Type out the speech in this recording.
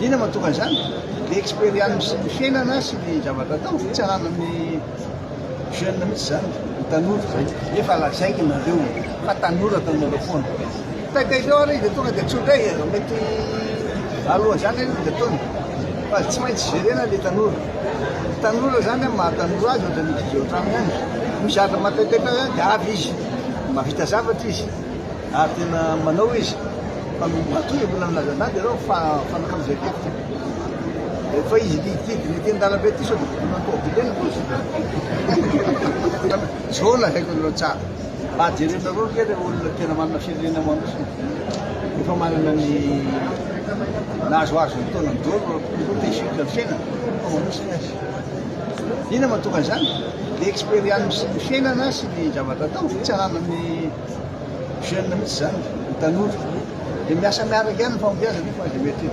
Ina mahatonga izany? Dia expérience ny fiainana sy ny zavatra atao fitsarana amin'ny jeune mihitsy zany, ny tanora zay. Efa lazaiko nareo fa tanora tanora foana. Taitaizao ary dia tonga dia tsoindray mety aloha zany dia tonga. Fa tsy maintsy jerena ilay tanora. Tanora zany mahatanora azy ohatran'ny izy ohatran'ny any. Mizatra mataitaitra zany dia avy izy. Mahavita zavatra izy. Ary tena manao izy. Fa matoy mbola milaza anazy ireo fanakamijakevitra. Fa izy lididiny ty an-dalambe ty sao dia nantoabilena lozy. Zao lazaiko anareo tsara. Mba jerenareo kely olona tena manana firenena mandroso. Efa manana ny nahazoazo ny taona midoro te hisintona ny fiainana. Fa manosiny azy. Ina mahatonga izany? Dia expérience ny fiainana sy ny zavatra atao fitsarana amin'ny jeune mihitsy zany, ny tanora. Dia miasa miaraka ihany ny fampiasa nefa dia mety